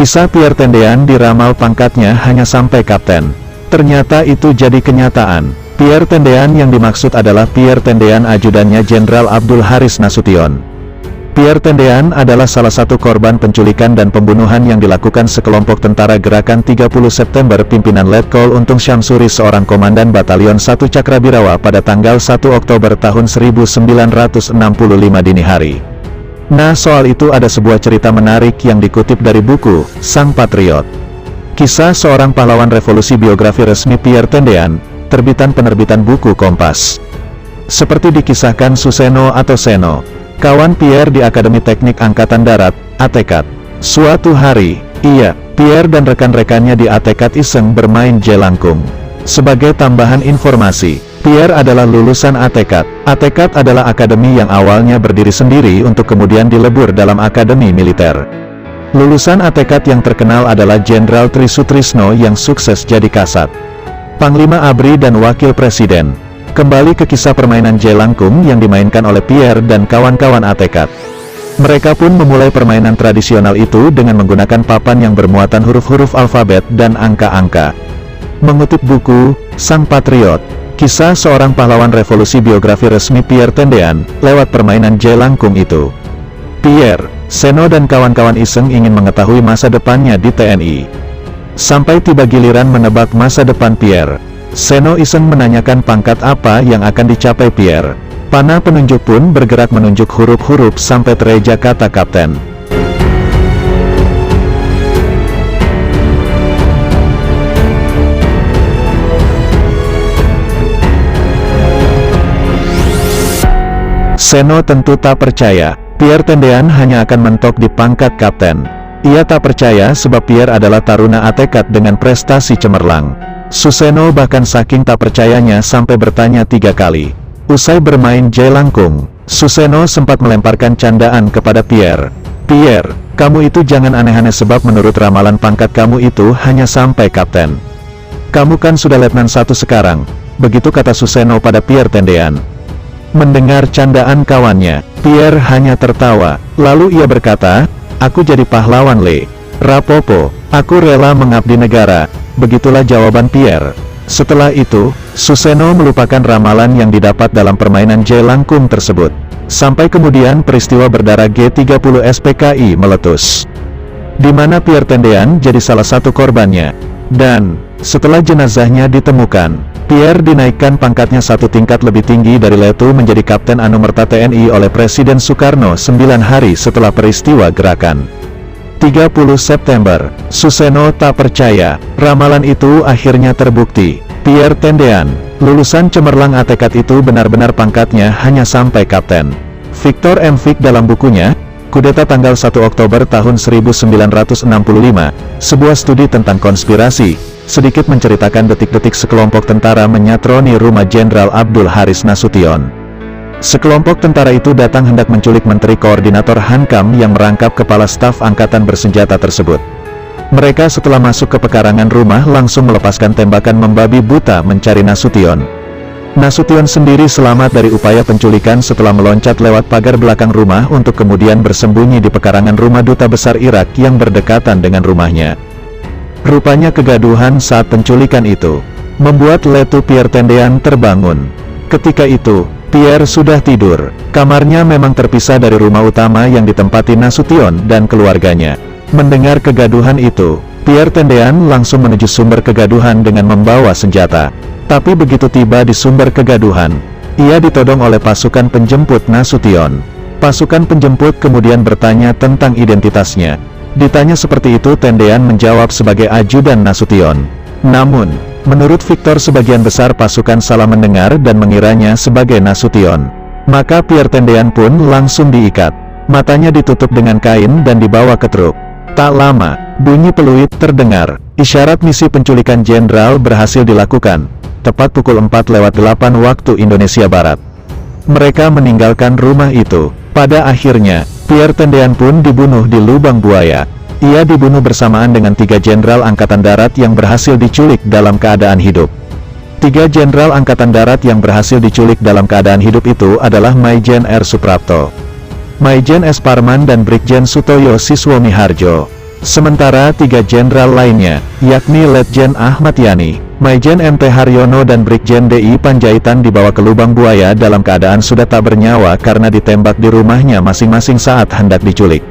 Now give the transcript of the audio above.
Kisah Pierre Tendean diramal pangkatnya hanya sampai kapten. Ternyata itu jadi kenyataan. Pierre Tendean yang dimaksud adalah Pierre Tendean ajudannya Jenderal Abdul Haris Nasution. Pierre Tendean adalah salah satu korban penculikan dan pembunuhan yang dilakukan sekelompok tentara Gerakan 30 September pimpinan Letkol Untung Syamsuri, seorang komandan Batalion 1 Cakrabirawa pada tanggal 1 Oktober tahun 1965 dini hari. Nah, soal itu ada sebuah cerita menarik yang dikutip dari buku Sang Patriot. Kisah seorang pahlawan revolusi, biografi resmi Pierre Tendean, terbitan penerbitan buku Kompas. Seperti dikisahkan Suseno atau Seno, kawan Pierre di Akademi Teknik Angkatan Darat, ATKAT. Suatu hari, Pierre dan rekan-rekannya di ATKAT iseng bermain jelangkung. Sebagai tambahan informasi, Pierre adalah lulusan ATKAT. ATKAT adalah akademi yang awalnya berdiri sendiri untuk kemudian dilebur dalam akademi militer. Lulusan ATKAT yang terkenal adalah Jenderal Tri Sutrisno yang sukses jadi Kasat, Panglima ABRI dan Wakil Presiden. Kembali ke kisah permainan jelangkung yang dimainkan oleh Pierre dan kawan-kawan ATKAT. Mereka pun memulai permainan tradisional itu dengan menggunakan papan yang bermuatan huruf-huruf alfabet dan angka-angka. Mengutip buku Sang Patriot, kisah seorang pahlawan revolusi, biografi resmi Pierre Tendean, lewat permainan jelangkung itu. Pierre, Seno dan kawan-kawan iseng ingin mengetahui masa depannya di TNI. Sampai tiba giliran menebak masa depan Pierre, Seno iseng menanyakan pangkat apa yang akan dicapai Pierre. Panah penunjuk pun bergerak menunjuk huruf-huruf sampai tereja kata kapten. Seno tentu tak percaya. Pierre Tendean hanya akan mentok di pangkat kapten. Ia tak percaya sebab Pierre adalah taruna ATKAT dengan prestasi cemerlang. Suseno bahkan saking tak percayanya sampai bertanya 3 kali. Usai bermain jelangkung, Suseno sempat melemparkan candaan kepada Pierre. Pierre, kamu itu jangan aneh-aneh sebab menurut ramalan pangkat kamu itu hanya sampai kapten. Kamu kan sudah letnan 1 sekarang. Begitu kata Suseno pada Pierre Tendean. Mendengar candaan kawannya, Pierre hanya tertawa. Lalu ia berkata, aku jadi pahlawan le. Rapopo, aku rela mengabdi negara. Begitulah jawaban Pierre. Setelah itu, Suseno melupakan ramalan yang didapat dalam permainan jelangkung tersebut. Sampai kemudian peristiwa berdarah G30 SPKI meletus, di mana Pierre Tendean jadi salah satu korbannya. Dan, setelah jenazahnya ditemukan, Pierre dinaikkan pangkatnya 1 tingkat lebih tinggi dari Letu menjadi Kapten Anumerta TNI oleh Presiden Soekarno 9 hari setelah peristiwa gerakan 30 September. Suseno tak percaya. Ramalan itu akhirnya terbukti. Pierre Tendean, lulusan cemerlang ATKAT itu benar-benar pangkatnya hanya sampai kapten. Victor M. Vick dalam bukunya, Kudeta tanggal 1 Oktober tahun 1965, sebuah studi tentang konspirasi, sedikit menceritakan detik-detik sekelompok tentara menyatroni rumah Jenderal Abdul Haris Nasution. Sekelompok tentara itu datang hendak menculik Menteri Koordinator Hankam yang merangkap kepala staf angkatan bersenjata tersebut. Mereka setelah masuk ke pekarangan rumah langsung melepaskan tembakan membabi buta mencari Nasution. Nasution sendiri selamat dari upaya penculikan setelah meloncat lewat pagar belakang rumah untuk kemudian bersembunyi di pekarangan rumah Duta Besar Irak yang berdekatan dengan rumahnya. Rupanya kegaduhan saat penculikan itu membuat Letu Pierre Tendean terbangun. Ketika itu, Pierre sudah tidur. Kamarnya memang terpisah dari rumah utama yang ditempati Nasution dan keluarganya. Mendengar kegaduhan itu, Pierre Tendean langsung menuju sumber kegaduhan dengan membawa senjata. Tapi begitu tiba di sumber kegaduhan, ia ditodong oleh pasukan penjemput Nasution. Pasukan penjemput kemudian bertanya tentang identitasnya. Ditanya seperti itu, Tendean menjawab sebagai ajudan Nasution. Namun, menurut Victor sebagian besar pasukan salah mendengar dan mengiranya sebagai Nasution. Maka Pierre Tendean pun langsung diikat. Matanya ditutup dengan kain dan dibawa ke truk. Tak lama, bunyi peluit terdengar. Isyarat misi penculikan jenderal berhasil dilakukan. Tepat pukul 4:08 waktu Indonesia Barat. Mereka meninggalkan rumah itu. Pada akhirnya, Pierre Tendean pun dibunuh di lubang buaya. Ia dibunuh bersamaan dengan 3 jenderal Angkatan Darat yang berhasil diculik dalam keadaan hidup. 3 jenderal Angkatan Darat yang berhasil diculik dalam keadaan hidup itu adalah Maijen R. Suprapto, Maijen S. Parman dan Brigjen Sutoyo Siswomiharjo. Sementara 3 jenderal lainnya, yakni Letjen Ahmad Yani, Maijen MT Haryono dan Brigjen DI Panjaitan dibawa ke lubang buaya dalam keadaan sudah tak bernyawa karena ditembak di rumahnya masing-masing saat hendak diculik.